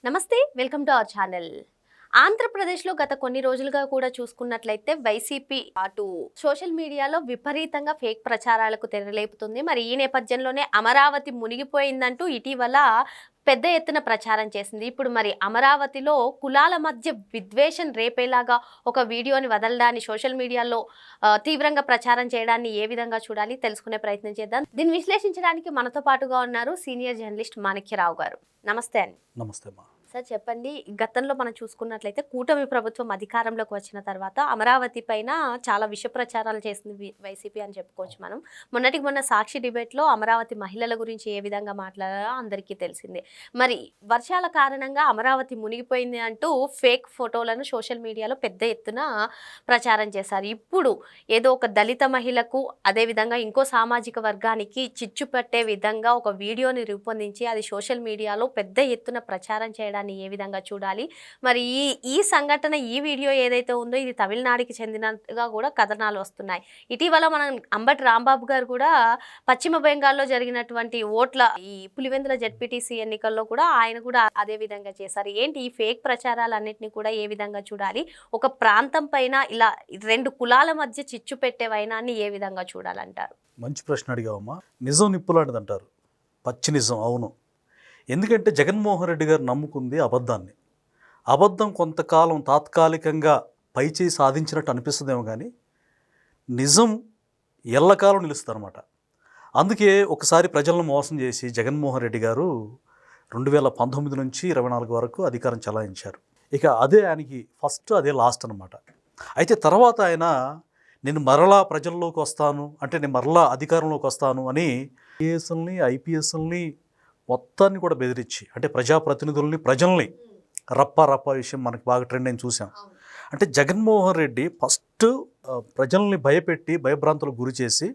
నమస్తే, welcome to our channel. ఆంధ్రప్రదేశ్లో గత కొన్ని రోజులుగా కూడా చూసుకున్నట్లయితే వైసీపీ అటు సోషల్ మీడియాలో విపరీతంగా ఫేక్ ప్రచారాలకు తెరలేపుతుంది. మరి ఈ నేపథ్యంలోనే అమరావతి మునిగిపోయిందంటూ ఇటీవల పెద్ద ఎత్తున ప్రచారం చేసింది. ఇప్పుడు మరి అమరావతిలో కులాల మధ్య విద్వేషం రేపేలాగా ఒక వీడియోని వదలడాన్ని సోషల్ మీడియాలో తీవ్రంగా ప్రచారం చేయడాన్ని ఏ విధంగా చూడాలి తెలుసుకునే ప్రయత్నం చేద్దాం. దీన్ని విశ్లేషించడానికి మనతో పాటుగా ఉన్నారు సీనియర్ జర్నలిస్ట్ మాణిక్యరావు గారు. నమస్తే అండి. నమస్తే అమ్మా. సార్ చెప్పండి, గతంలో మనం చూసుకున్నట్లయితే కూటమి ప్రభుత్వం అధికారంలోకి వచ్చిన తర్వాత అమరావతి పైన చాలా విష ప్రచారాలు చేసింది వైసీపీ అని చెప్పుకోవచ్చు మనం. మొన్నటికి మొన్న సాక్షి డిబేట్లో అమరావతి మహిళల గురించి ఏ విధంగా మాట్లాడారో అందరికీ తెలిసిందే. మరి వర్షాల కారణంగా అమరావతి మునిగిపోయింది అంటూ ఫేక్ ఫోటోలను సోషల్ మీడియాలో పెద్ద ఎత్తున ప్రచారం చేశారు. ఇప్పుడు ఏదో ఒక దళిత మహిళకు అదేవిధంగా ఇంకో సామాజిక వర్గానికి చిచ్చు పెట్టే విధంగా ఒక వీడియోని రూపొందించి అది సోషల్ మీడియాలో పెద్ద ఎత్తున ప్రచారం చేయడానికి ఏ విధంగా చూడాలి? మరి ఈ సంఘటన, ఈ వీడియో ఏదైతే ఉందో ఇది తమిళనాడుకి చెందినట్టుగా కూడా కథనాలు వస్తున్నాయి. ఇటీవల మనం అంబటి రాంబాబు గారు కూడా పశ్చిమ బెంగాల్లో జరిగినటువంటి ఓట్ల ఈ పులివెందుల జెడ్పీటీసీ ఎన్నికల్లో కూడా ఆయన కూడా అదే విధంగా చేశారు. ఏంటి ఈ ఫేక్ ప్రచారాలన్నింటినీ కూడా ఏ విధంగా చూడాలి? ఒక ప్రాంతం పైన ఇలా రెండు కులాల మధ్య చిచ్చు పెట్టే వైనాన్ని ఏ విధంగా చూడాలంటారు? మంచి ప్రశ్న అడిగావమ్మా. నిజం నిప్పులాంటిది అంటారు, పచ్చి నిజం. అవును, ఎందుకంటే జగన్మోహన్ రెడ్డి గారు నమ్ముకుంది అబద్ధాన్ని. అబద్ధం కొంతకాలం తాత్కాలికంగా పైచేయి సాధించినట్టు అనిపిస్తుందేమో కానీ నిజం ఎల్లకాలం నిలుస్తుంది అనమాట. అందుకే ఒకసారి ప్రజలను మోసం చేసి జగన్మోహన్ రెడ్డి గారు 2019 నుంచి 24 వరకు అధికారం చలాయించారు. ఇక అదే ఆయనకి ఫస్ట్, అదే లాస్ట్ అనమాట. అయితే తర్వాత ఆయన నేను మరలా ప్రజల్లోకి వస్తాను, అంటే నేను మరలా అధికారంలోకి వస్తాను అని ఐఏఎస్ఎల్ని ఐపీఎస్ఎల్ని మొత్తాన్ని కూడా బెదిరించి, అంటే ప్రజాప్రతినిధుల్ని ప్రజల్ని రప్ప విషయం మనకి బాగా ట్రెండ్ అని చూసాం. అంటే జగన్మోహన్ రెడ్డి ఫస్ట్ ప్రజల్ని భయపెట్టి భయభ్రాంతులకు గురి చేసి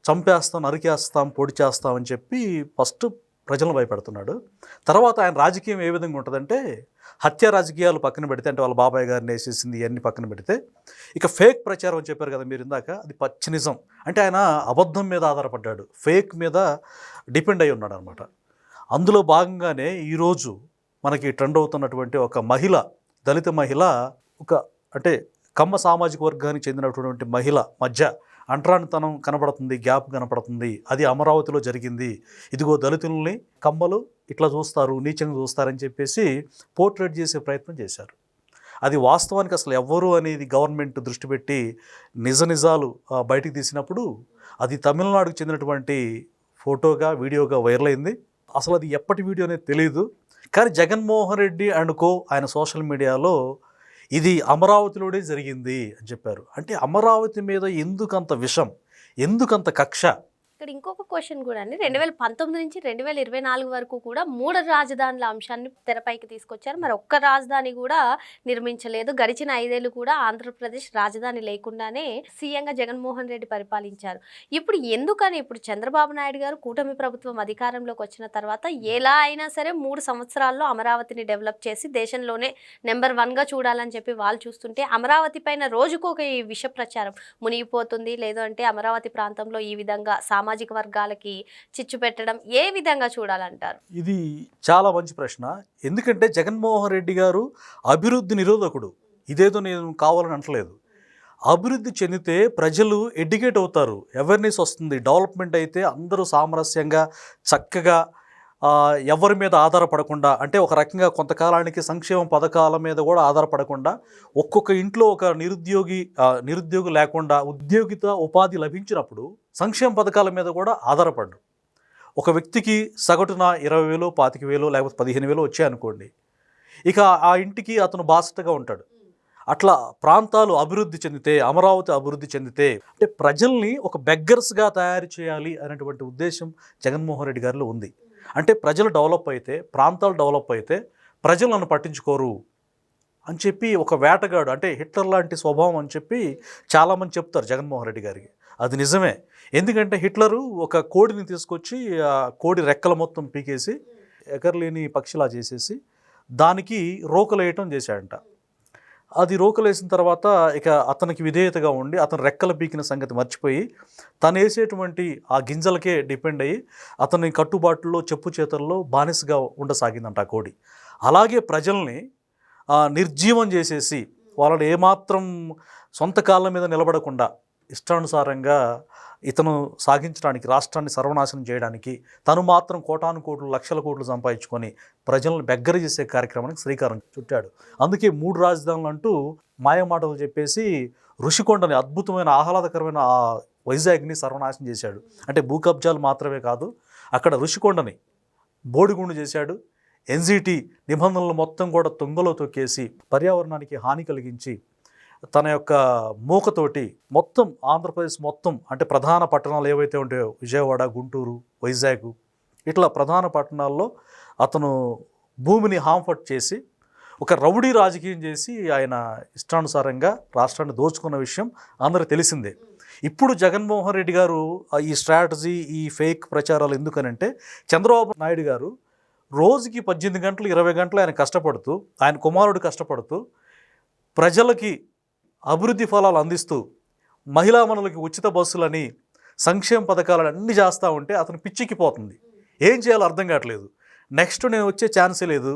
చంపేస్తాం, నరికేస్తాం, పొడి చేస్తాం అని చెప్పి ఫస్ట్ ప్రజలను భయపెడుతున్నాడు. తర్వాత ఆయన రాజకీయం ఏ విధంగా ఉంటుందంటే హత్య రాజకీయాలు పక్కన పెడితే, అంటే వాళ్ళ బాబాయ్ గారిని వేసేసింది ఇవన్నీ పక్కన పెడితే, ఇక ఫేక్ ప్రచారం అని చెప్పారు కదా మీరు ఇందాక, అది పచ్చి నిజం. అంటే ఆయన అబద్ధం మీద ఆధారపడ్డాడు, ఫేక్ మీద డిపెండ్ అయి ఉన్నాడు అనమాట. అందులో భాగంగానే ఈరోజు మనకి ట్రెండ్ అవుతున్నటువంటి ఒక మహిళ, దళిత మహిళ, ఒక అంటే కమ్మ సామాజిక వర్గానికి చెందినటువంటి మహిళ మధ్య అంటరానితనం కనపడుతుంది, గ్యాప్ కనపడుతుంది. అది అమరావతిలో జరిగింది, ఇదిగో దళితుల్ని కమ్మలు ఇట్లా చూస్తారు, నీచంగా చూస్తారని చెప్పేసి పోర్ట్రేట్ చేసే ప్రయత్నం చేశారు. అది వాస్తవానికి అసలు ఎవ్వరు అనేది గవర్నమెంట్ దృష్టి పెట్టి నిజాలు బయటికి తీసినప్పుడు అది తమిళనాడుకు చెందినటువంటి ఫోటోగా, వీడియోగా వైరల్ అయింది. అసలు అది ఎప్పటి వీడియో అనేది తెలియదు. కానీ జగన్మోహన్ రెడ్డి అండ్ కో ఆయన సోషల్ మీడియాలో ఇది అమరావతిలోనే జరిగింది అని చెప్పారు. అంటే అమరావతి మీద ఎందుకంత విషం, ఎందుకంత కక్ష? ఇక్కడ ఇంకొక క్వశ్చన్ కూడా అండి, 2019 నుంచి 2024 వరకు కూడా 3 రాజధానుల అంశాన్ని తెరపైకి తీసుకొచ్చారు. మరి ఒక్క రాజధాని కూడా నిర్మించలేదు. గడిచిన 5 ఏళ్ళు కూడా ఆంధ్రప్రదేశ్ రాజధాని లేకుండానే సీఎంగా జగన్మోహన్ రెడ్డి పరిపాలించారు. ఇప్పుడు ఎందుకని ఇప్పుడు చంద్రబాబు నాయుడు గారు కూటమి ప్రభుత్వం అధికారంలోకి వచ్చిన తర్వాత ఎలా అయినా సరే 3 సంవత్సరాల్లో అమరావతిని డెవలప్ చేసి దేశంలోనే నెంబర్ 1గా చూడాలని చెప్పి వాళ్ళు చూస్తుంటే అమరావతి పైన రోజుకొక ఈ విష ప్రచారం మునిగిపోతుంది, లేదు అంటే అమరావతి ప్రాంతంలో ఈ విధంగా సామాజిక వర్గాలకి చిచ్చు పెట్టడం ఏ విధంగా చూడాలంటారు? ఇది చాలా మంచి ప్రశ్న. ఎందుకంటే జగన్మోహన్ రెడ్డి గారు అభివృద్ధి నిరోధకుడు. ఇదేదో నేను కావాలని అంటలేదు. అభివృద్ధి చెందితే ప్రజలు ఎడ్యుకేట్ అవుతారు, అవేర్నెస్ వస్తుంది, డెవలప్మెంట్ అయితే అందరూ సామరస్యంగా చక్కగా ఎవరి మీద ఆధారపడకుండా, అంటే ఒక రకంగా కొంతకాలానికి సంక్షేమ పథకాల మీద కూడా ఆధారపడకుండా, ఒక్కొక్క ఇంట్లో ఒక నిరుద్యోగి లేకుండా ఉద్యోగిత ఉపాధి లభించినప్పుడు సంక్షేమ పథకాల మీద కూడా ఆధారపడ్డు. ఒక వ్యక్తికి సగటున 20,000, 25,000 లేకపోతే 15,000 వచ్చాయనుకోండి, ఇక ఆ ఇంటికి అతను బాసటగా ఉంటాడు. అట్లా ప్రాంతాలు అభివృద్ధి చెందితే, అమరావతి అభివృద్ధి చెందితే, అంటే ప్రజల్ని ఒక బెగ్గర్స్గా తయారు చేయాలి అనేటువంటి ఉద్దేశం జగన్మోహన్ రెడ్డి గారిలో ఉంది. అంటే ప్రజలు డెవలప్ అయితే, ప్రాంతాలు డెవలప్ అయితే ప్రజలు నన్ను పట్టించుకోరు అని చెప్పి ఒక వేటగాడు, అంటే హిట్లర్ లాంటి స్వభావం అని చెప్పి చాలామంది చెప్తారు జగన్మోహన్ రెడ్డి గారికి. అది నిజమే. ఎందుకంటే హిట్లరు ఒక కోడిని తీసుకొచ్చి ఆ కోడి రెక్కల మొత్తం పీకేసి ఎగరలేని పక్షిలా చేసేసి దానికి రోకలేయటం చేశాడంట. అది రోకలేసిన తర్వాత ఇక అతనికి విధేయతగా ఉండి అతను రెక్కలు పీకిన సంగతి మర్చిపోయి తను వేసేటువంటి ఆ గింజలకే డిపెండ్ అయ్యి అతని కట్టుబాటులో చెప్పు చేతల్లో బానిసగా ఉండసాగిందంట ఆ కోడి. అలాగే ప్రజల్ని నిర్జీవం చేసేసి వాళ్ళని ఏమాత్రం సొంత కాళ్ళ మీద నిలబడకుండా ఇష్టానుసారంగా ఇతను సాగించడానికి, రాష్ట్రాన్ని సర్వనాశనం చేయడానికి తను మాత్రం కోటాను కోట్లు లక్షల కోట్లు సంపాదించుకొని ప్రజలను బెగ్గర చేసే కార్యక్రమానికి శ్రీకారం చుట్టాడు. అందుకే 3 రాజధానులు అంటూ మాయమాటలు చెప్పేసి ఋషికొండని, అద్భుతమైన ఆహ్లాదకరమైన ఆ వైజాగ్ని సర్వనాశనం చేశాడు. అంటే భూ కబ్జాలు మాత్రమే కాదు, అక్కడ ఋషికొండని బోడిగుండు చేశాడు. ఎన్జిటి నిబంధనలు మొత్తం కూడా తుంగలో తొక్కేసి పర్యావరణానికి హాని కలిగించి తన యొక్క మూకతోటి మొత్తం ఆంధ్రప్రదేశ్ మొత్తం, అంటే ప్రధాన పట్టణాలు ఏవైతే ఉంటాయో విజయవాడ, గుంటూరు, వైజాగ్, ఇట్లా ప్రధాన పట్టణాల్లో అతను భూమిని హాంఫర్ట్ చేసి ఒక రౌడీ రాజకీయం చేసి ఆయన ఇష్టానుసారంగా రాష్ట్రాన్ని దోచుకున్న విషయం అందరికీ తెలిసిందే. ఇప్పుడు జగన్మోహన్ రెడ్డి గారు ఈ స్ట్రాటజీ, ఈ ఫేక్ ప్రచారాలు ఎందుకనంటే చంద్రబాబు నాయుడు గారు రోజుకి 18 గంటలు 20 గంటలు ఆయన కష్టపడుతూ, ఆయన కుమారుడు కష్టపడుతూ ప్రజలకి అభివృద్ధి ఫలాలు అందిస్తూ మహిళా మనులకి ఉచిత బస్సులని, సంక్షేమ పథకాలని అన్నీ చేస్తూ ఉంటే అతను పిచ్చిక్కిపోతుంది. ఏం చేయాలో అర్థం కావట్లేదు. నెక్స్ట్ నేను వచ్చే ఛాన్సే లేదు.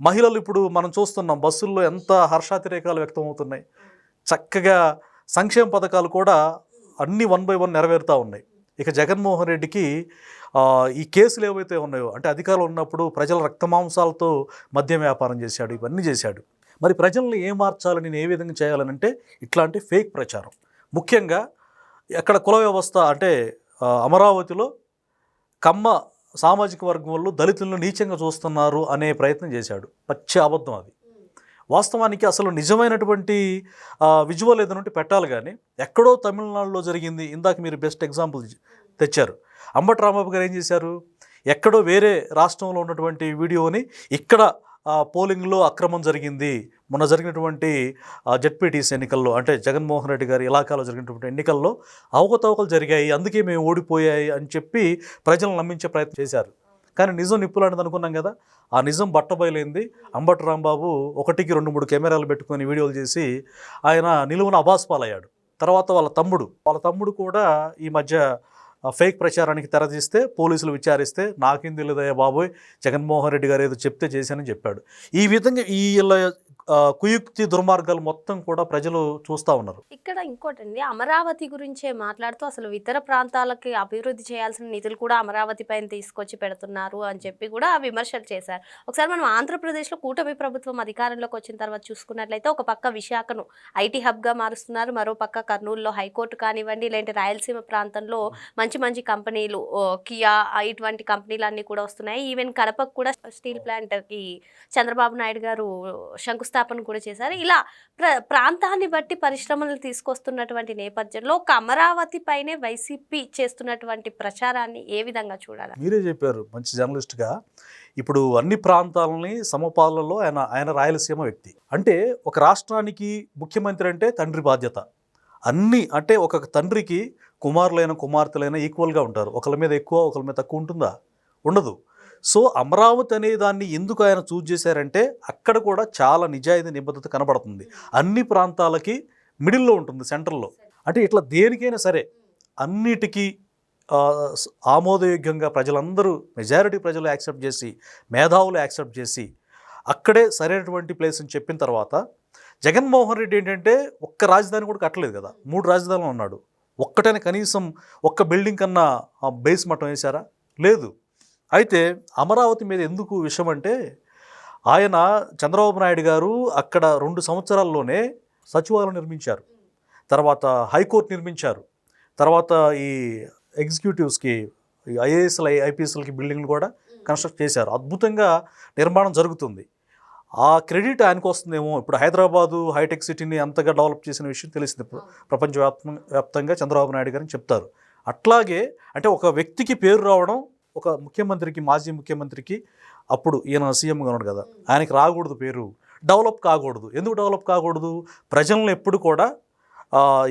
మహిళలు ఇప్పుడు మనం చూస్తున్నాం బస్సుల్లో ఎంత హర్షాతిరేకాలు వ్యక్తం అవుతున్నాయి. చక్కగా సంక్షేమ పథకాలు కూడా అన్నీ 1 by 1 నెరవేరుతూ ఉన్నాయి. ఇక జగన్మోహన్ రెడ్డికి ఈ కేసులు ఏవైతే ఉన్నాయో, అంటే అధికారులు ఉన్నప్పుడు ప్రజల రక్తమాంసాలతో మద్యం వ్యాపారం చేశాడు, ఇవన్నీ చేశాడు. మరి ప్రజల్ని ఏం మార్చాలని, నేను ఏ విధంగా చేయాలనంటే ఇట్లాంటి ఫేక్ ప్రచారం. ముఖ్యంగా అక్కడ కుల వ్యవస్థ, అంటే అమరావతిలో కమ్మ సామాజిక వర్గం వాళ్ళు దళితులను నీచంగా చూస్తున్నారు అనే ప్రయత్నం చేశాడు. పచ్చి అబద్ధం అది. వాస్తవానికి అసలు నిజమైనటువంటి విజువల్ ఏదైనా పెట్టాలి, కానీ ఎక్కడో తమిళనాడులో జరిగింది. ఇందాక మీరు బెస్ట్ ఎగ్జాంపుల్ తెచ్చారు. అంబటి రాంబాబు గారు ఏం చేశారు, ఎక్కడో వేరే రాష్ట్రంలో ఉన్నటువంటి వీడియోని ఇక్కడ పోలింగ్లో అక్రమం జరిగింది, మొన్న జరిగినటువంటి జెడ్పీటీసీ ఎన్నికల్లో, అంటే జగన్మోహన్ రెడ్డి గారి ఇలాకాలో జరిగినటువంటి ఎన్నికల్లో అవకతవకలు జరిగాయి, అందుకే మేము ఓడిపోయాయి అని చెప్పి ప్రజలను నమ్మించే ప్రయత్నం చేశారు. కానీ నిజం నిప్పులాంటిది అనుకున్నాం కదా, ఆ నిజం బట్టబయలైంది. అంబటి రాంబాబు 1కి 2-3 కెమెరాలు పెట్టుకొని వీడియోలు చేసి ఆయన నిలువున అబాస్పాలయ్యాడు. తర్వాత వాళ్ళ తమ్ముడు కూడా ఈ మధ్య ఫేక్ ప్రచారానికి తెరదీస్తే పోలీసులు విచారిస్తే నాకేం తెలియదయ్యా బాబోయ్, జగన్మోహన్ రెడ్డి గారు ఏదో చెప్తే చేశానని చెప్పాడు. ఈ విధంగా ఈ కుయుక్తి దుర్మార్గాలు మొత్తం కూడా ప్రజలు చూస్తూ ఉన్నారు. ఇక్కడ ఇంకోటండి, అమరావతి గురించే మాట్లాడుతూ అసలు ఇతర ప్రాంతాలకి అభివృద్ధి చేయాల్సిన నిధులు కూడా అమరావతి పైన తీసుకొచ్చి పెడుతున్నారు అని చెప్పి కూడా విమర్శలు చేశారు. ఒకసారి మనం ఆంధ్రప్రదేశ్లో కూటమి ప్రభుత్వం అధికారంలోకి వచ్చిన తర్వాత చూసుకున్నట్లయితే ఒక పక్క విశాఖను ఐటీ హబ్గా మారుస్తున్నారు, మరో పక్క కర్నూలులో హైకోర్టు కానివ్వండి, లేదంటే రాయలసీమ ప్రాంతంలో మంచి మంచి కంపెనీలు, కియా ఇటువంటి కంపెనీలు అన్నీ కూడా వస్తున్నాయి. ఈవెన్ కడపకు కూడా స్టీల్ ప్లాంట్కి చంద్రబాబు నాయుడు గారు శంకుస్థాపన కూడా చేశారు. ఇలా ప్రాంతాన్ని బట్టి పరిశ్రమలు తీసుకొస్తున్నటువంటి నేపథ్యంలో ఒక అమరావతి పైనే వైసీపీ చేస్తున్నటువంటి ప్రచారాన్ని ఏ విధంగా చూడాలి? మీరే చెప్పారు మంచి జర్నలిస్ట్గా. ఇప్పుడు అన్ని ప్రాంతాలని సమపాలలో ఆయన రాయలసీమ వ్యక్తి. అంటే ఒక రాష్ట్రానికి ముఖ్యమంత్రి అంటే తండ్రి బాధ్యత. అన్నీ అంటే ఒక తండ్రికి కుమారులైన కుమార్తెలైనా ఈక్వల్గా ఉంటారు. ఒకరి మీద ఎక్కువ ఒకరి మీద తక్కువ ఉంటుందా? ఉండదు. సో అమరావతి అనే దాన్ని ఎందుకు ఆయన చూజ్ చేశారంటే అక్కడ కూడా చాలా నిజాయితీ నిబద్ధత కనబడుతుంది. అన్ని ప్రాంతాలకి మిడిల్లో ఉంటుంది, సెంటర్లో. అంటే ఇట్లా దేనికైనా సరే అన్నిటికీ ఆమోదయోగ్యంగా ప్రజలందరూ, మెజారిటీ ప్రజలు యాక్సెప్ట్ చేసి, మేధావులు యాక్సెప్ట్ చేసి అక్కడే సరైనటువంటి ప్లేస్ అని చెప్పిన తర్వాత జగన్మోహన్ రెడ్డి ఏంటంటే ఒక్క రాజధాని కూడా కట్టలేదు కదా, 3 రాజధానులు ఉన్నాడు. ఒక్కటైనా కనీసం ఒక్క బిల్డింగ్ కన్నా బేస్ మట్టం వేశారా? లేదు. అయితే అమరావతి మీద ఎందుకు విషయం అంటే, ఆయన చంద్రబాబు నాయుడు గారు అక్కడ 2 సంవత్సరాల్లోనే సచివాలయం నిర్మించారు, తర్వాత హైకోర్టు నిర్మించారు, తర్వాత ఈ ఎగ్జిక్యూటివ్స్కి, ఐఏఎస్ఎల్ ఐపీఎస్ఎల్కి బిల్డింగ్లు కూడా కన్స్ట్రక్ట్ చేశారు. అద్భుతంగా నిర్మాణం జరుగుతుంది. ఆ క్రెడిట్ ఆయనకు వస్తుందేమో. ఇప్పుడు హైదరాబాదు హైటెక్ సిటీని అంతగా డెవలప్ చేసిన విషయం తెలిసింది, ప్రపంచవ్యాప్తంగా చంద్రబాబు నాయుడు గారిని చెప్తారు. అట్లాగే అంటే ఒక వ్యక్తికి పేరు రావడం, ఒక ముఖ్యమంత్రికి, మాజీ ముఖ్యమంత్రికి, అప్పుడు ఈయన సీఎంగా ఉన్నాడు కదా, ఆయనకి రాకూడదు పేరు, డెవలప్ కాకూడదు. ఎందుకు డెవలప్ కాకూడదు? ప్రజలను ఎప్పుడు కూడా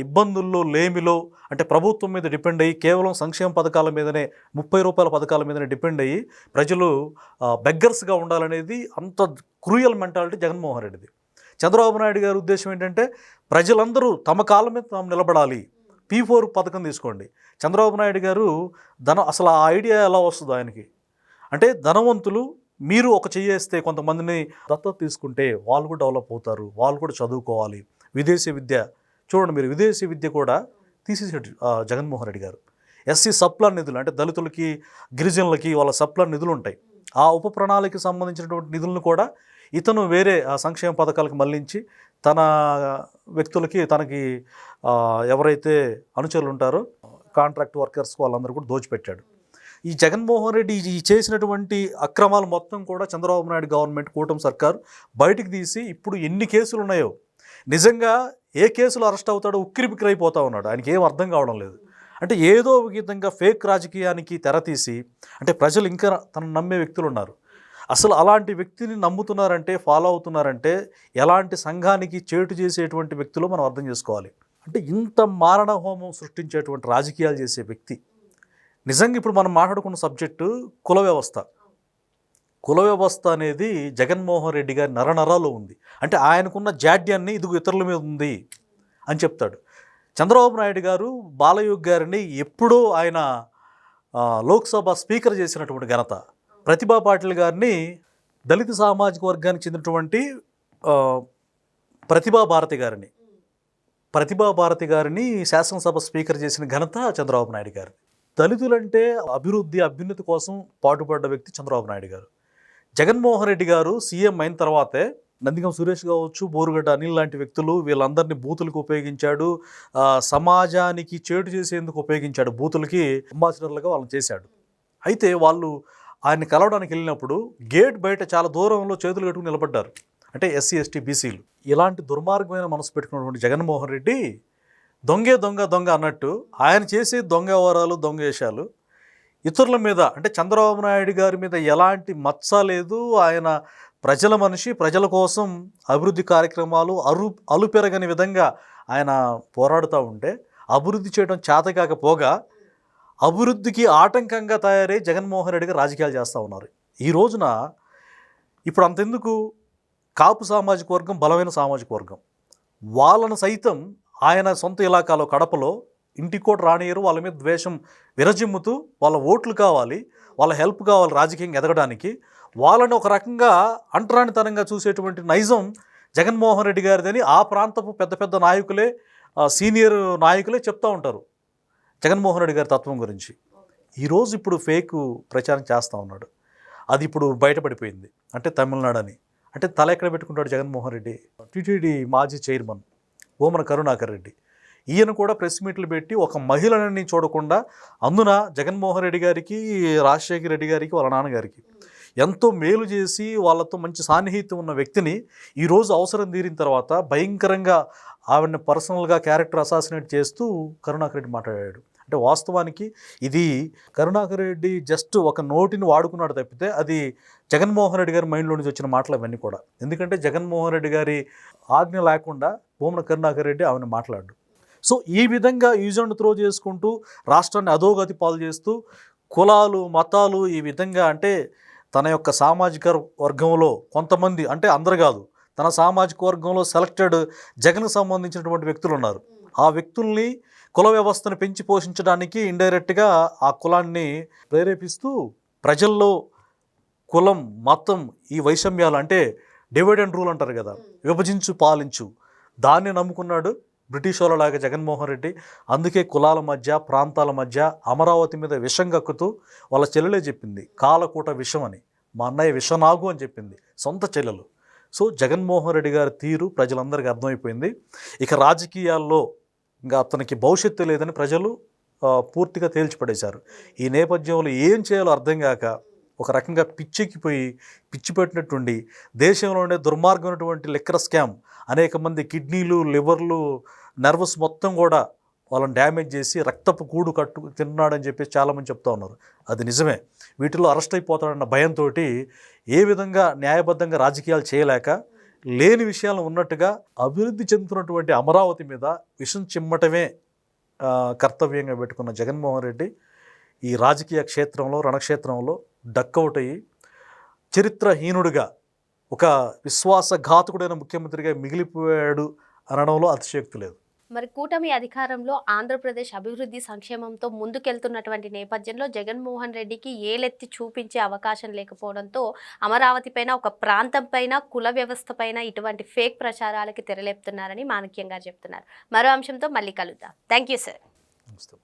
ఇబ్బందుల్లో, లేమిలో, అంటే ప్రభుత్వం మీద డిపెండ్ అయ్యి కేవలం సంక్షేమ పథకాల మీదనే, 30 రూపాయల పథకాల మీదనే డిపెండ్ అయ్యి ప్రజలు బెగ్గర్స్గా ఉండాలనేది అంత క్రూయల్ మెంటాలిటీ జగన్మోహన్ రెడ్డిది. చంద్రబాబు నాయుడు గారి ఉద్దేశం ఏంటంటే ప్రజలందరూ తమ కాళ్ళ మీద తాము నిలబడాలి. P4 పథకం తీసుకోండి. చంద్రబాబు నాయుడు గారు అసలు ఆ ఐడియా ఎలా వస్తుందో ఆయనకి అంటే, ధనవంతులు మీరు ఒక చెయ్యేస్తే కొంతమందిని దత్తత తీసుకుంటే వాళ్ళు కూడా డెవలప్ అవుతారు, వాళ్ళు కూడా చదువుకోవాలి. విదేశీ విద్య చూడండి, మీరు విదేశీ విద్య కూడా తీసేసాడు జగన్మోహన్ రెడ్డి గారు. ఎస్సీ సప్లాన్ నిధులు అంటే దళితులకి, గిరిజనులకి వాళ్ళ సప్లాన్ నిధులు ఉంటాయి. ఆ ఉప ప్రణాళికకి సంబంధించినటువంటి నిధులను కూడా ఇతను వేరే సంక్షేమ పథకాలకు మళ్లించి తన వ్యక్తులకి, తనకి ఎవరైతే అనుచరులు ఉంటారో కాంట్రాక్ట్ వర్కర్స్ వాళ్ళందరూ కూడా దోచిపెట్టాడు. ఈ జగన్మోహన్ రెడ్డి ఈ చేసినటువంటి అక్రమాలు మొత్తం కూడా చంద్రబాబు నాయుడు గవర్నమెంట్, కూటమి సర్కారు బయటికి తీసి ఇప్పుడు ఎన్ని కేసులు ఉన్నాయో, నిజంగా ఏ కేసులో అరెస్ట్ అవుతాడో ఉక్కిరిబిక్కిరి అయిపోతా ఉన్నాడు. ఆయనకి ఏం అర్థం కావడం లేదు. అంటే ఏదో ఒక విధంగా ఫేక్ రాజకీయానికి తెరతీసి, అంటే ప్రజలు ఇంకా తను నమ్మే వ్యక్తులు ఉన్నారు. అసలు అలాంటి వ్యక్తిని నమ్ముతున్నారంటే, ఫాలో అవుతున్నారంటే ఎలాంటి సంఘానికి చేటు చేసేటువంటి వ్యక్తులు మనం అర్థం చేసుకోవాలి. అంటే ఇంత మారణ హోమం సృష్టించేటువంటి రాజకీయాలు చేసే వ్యక్తి. నిజంగా ఇప్పుడు మనం మాట్లాడుకున్న సబ్జెక్టు కుల వ్యవస్థ. కుల వ్యవస్థ అనేది జగన్మోహన్ రెడ్డి గారి నరనరాలో ఉంది. అంటే ఆయనకున్న జాడ్యాన్ని ఇదిగో ఇతరుల మీద ఉంది అని చెప్తాడు. చంద్రబాబు నాయుడు గారు బాలయోగి గారిని ఎప్పుడూ ఆయన లోక్సభ స్పీకర్ చేసినటువంటి ఘనత. ప్రతిభా పాటిల్ గారిని దళిత సామాజిక వర్గానికి చెందినటువంటి ప్రతిభా భారతి గారిని శాసనసభ స్పీకర్ చేసిన ఘనత చంద్రబాబు నాయుడు గారు. దళితులంటే అభివృద్ధి, అభ్యున్నతి కోసం పాటుపడ్డ వ్యక్తి చంద్రబాబు నాయుడు గారు. జగన్మోహన్ రెడ్డి గారు సీఎం అయిన తర్వాతే నందిగం సురేష్ కావచ్చు, బోరుగడ్డ అనిల్ లాంటి వ్యక్తులు వీళ్ళందరినీ బూతులకు ఉపయోగించాడు, సమాజానికి చేటు చేసేందుకు ఉపయోగించాడు. బూతులకి అంబాసిడర్లుగా వాళ్ళని చేశాడు. అయితే వాళ్ళు ఆయన్ని కలవడానికి వెళ్ళినప్పుడు గేట్ బయట చాలా దూరంలో చేతులు కట్టుకుని నిలబడ్డారు. అంటే ఎస్సీ, ఎస్టీ, బీసీలు. ఇలాంటి దుర్మార్గమైన మనసు పెట్టుకున్నటువంటి జగన్మోహన్ రెడ్డి దొంగ అన్నట్టు ఆయన చేసే దొంగ వ్యవహారాలు, దొంగ వేషాలు ఇతరుల మీద, అంటే చంద్రబాబు నాయుడు గారి మీద ఎలాంటి మచ్చ లేదు. ఆయన ప్రజల మనిషి, ప్రజల కోసం అభివృద్ధి కార్యక్రమాలు అలుపెరగని విధంగా ఆయన పోరాడుతూ ఉంటే, అభివృద్ధి చేయడం చేతకాకపోగా అభివృద్ధికి ఆటంకంగా తయారై జగన్మోహన్ రెడ్డి గారు రాజకీయాలు చేస్తూ ఉన్నారు. ఈ రోజున ఇప్పుడు అంతెందుకు, కాపు సామాజిక వర్గం బలమైన సామాజిక వర్గం, వాళ్ళను సైతం ఆయన సొంత ఇలాకాలో కడపలో ఇంటికి కూడా రానియరు. వాళ్ళ మీద ద్వేషం విరజిమ్ముతూ వాళ్ళ ఓట్లు కావాలి, వాళ్ళ హెల్ప్ కావాలి రాజకీయంగా ఎదగడానికి, వాళ్ళని ఒక రకంగా అంటరానితనంగా చూసేటువంటి నైజం జగన్మోహన్ రెడ్డి గారిదని ఆ ప్రాంతపు పెద్ద పెద్ద నాయకులే, సీనియర్ నాయకులే చెప్తూ ఉంటారు జగన్మోహన్ రెడ్డి గారి తత్వం గురించి. ఈరోజు ఇప్పుడు ఫేక్ ప్రచారం చేస్తూ ఉన్నాడు. అది ఇప్పుడు బయటపడిపోయింది. అంటే తమిళనాడు అని. అంటే తల ఎక్కడ పెట్టుకుంటాడు జగన్మోహన్ రెడ్డి? టీటీడీ మాజీ చైర్మన్ భూమన కరుణాకర్ రెడ్డి, ఈయన కూడా ప్రెస్ మీట్లు పెట్టి ఒక మహిళని చూడకుండా, అందున జగన్మోహన్ రెడ్డి గారికి, రాజశేఖర రెడ్డి గారికి, వాళ్ళ నాన్నగారికి ఎంతో మేలు చేసి వాళ్ళతో మంచి సాన్నిహిత్యం ఉన్న వ్యక్తిని ఈరోజు అవసరం తీరిన తర్వాత భయంకరంగా ఆవిడని పర్సనల్గా క్యారెక్టర్ అసాసినేట్ చేస్తూ కరుణాకర్ రెడ్డి మాట్లాడాడు. అంటే వాస్తవానికి ఇది కరుణాకర్ రెడ్డి జస్ట్ ఒక నోటిని వాడుకున్నాడు తప్పితే అది జగన్మోహన్ రెడ్డి గారి మైండ్లో నుంచి వచ్చిన మాటలు అవన్నీ కూడా. ఎందుకంటే జగన్మోహన్ రెడ్డి గారి ఆజ్ఞ లేకుండా భూమన కరుణాకర్ రెడ్డి ఆమెను మాట్లాడు. సో ఈ విధంగా యూజ్ అండ్ త్రో చేసుకుంటూ రాష్ట్రాన్ని అధోగతి పాలు చేస్తూ కులాలు, మతాలు ఈ విధంగా, అంటే తన యొక్క సామాజిక వర్గంలో కొంతమంది, అంటే అందరు కాదు, తన సామాజిక వర్గంలో సెలెక్టెడ్ జగన్కు సంబంధించినటువంటి వ్యక్తులు ఉన్నారు. ఆ వ్యక్తుల్ని, కుల వ్యవస్థను పెంచి పోషించడానికి ఇండైరెక్ట్గా ఆ కులాన్ని ప్రేరేపిస్తూ ప్రజల్లో కులం, మతం, ఈ వైషమ్యాలు, అంటే డివైడ్ అండ్ రూల్ అంటారు కదా, విభజించు పాలించు, దాన్ని నమ్ముకున్నాడు బ్రిటిష్ వాళ్ళలాగా జగన్మోహన్ రెడ్డి. అందుకే కులాల మధ్య, ప్రాంతాల మధ్య అమరావతి మీద విషం కక్కుతూ వాళ్ళ చెల్లెలే చెప్పింది కాలకూట విషం అని, మా అన్నయ్య విషనాగు అని చెప్పింది సొంత చెల్లెలు. సో జగన్మోహన్ రెడ్డి గారి తీరు ప్రజలందరికీ అర్థమైపోయింది. ఇక రాజకీయాల్లో ఇంకా అతనికి భవిష్యత్తు లేదని ప్రజలు పూర్తిగా తేల్చిపడేశారు. ఈ నేపథ్యంలో ఏం చేయాలో అర్థం కాక ఒక రకంగా పిచ్చెక్కిపోయి, పిచ్చి పెట్టినట్టుండి దేశంలోనే దుర్మార్గమైనటువంటి లిక్కర్ స్కామ్, అనేక మంది కిడ్నీలు, లివర్లు, నర్వస్ మొత్తం కూడా వాళ్ళని డ్యామేజ్ చేసి రక్తపు కూడు తిన్నాడని చెప్పేసి చాలామంది చెప్తా ఉన్నారు. అది నిజమే. వీటిలో అరెస్ట్ అయిపోతాడన్న భయంతో ఏ విధంగా న్యాయబద్ధంగా రాజకీయాలు చేయలేక లేని విషయాలు ఉన్నట్టుగా అభివృద్ధి చెందుతున్నటువంటి అమరావతి మీద విషం చిమ్మటమే కర్తవ్యంగా పెట్టుకున్న జగన్మోహన్ రెడ్డి ఈ రాజకీయ క్షేత్రంలో, రణక్షేత్రంలో డక్కౌట్ అయ్యి చరిత్రహీనుడిగా, ఒక విశ్వాసఘాతకుడైన ముఖ్యమంత్రిగా మిగిలిపోయాడు అనడంలో అతిశయోక్తి లేదు. మరి కూటమి అధికారంలో ఆంధ్రప్రదేశ్ అభివృద్ధి సంక్షేమంతో ముందుకెళ్తున్నటువంటి నేపథ్యంలో జగన్మోహన్ రెడ్డికి ఏలెత్తి చూపించే అవకాశం లేకపోవడంతో అమరావతి పైన, ఒక ప్రాంతం పైన, కుల వ్యవస్థ పైన ఇటువంటి ఫేక్ ప్రచారాలకి తెరలేపుతున్నారని మాణిక్యం గారు చెప్తున్నారు. మరో అంశంతో మళ్ళీ కలుద్దాం. Thank you sir. నమస్తే.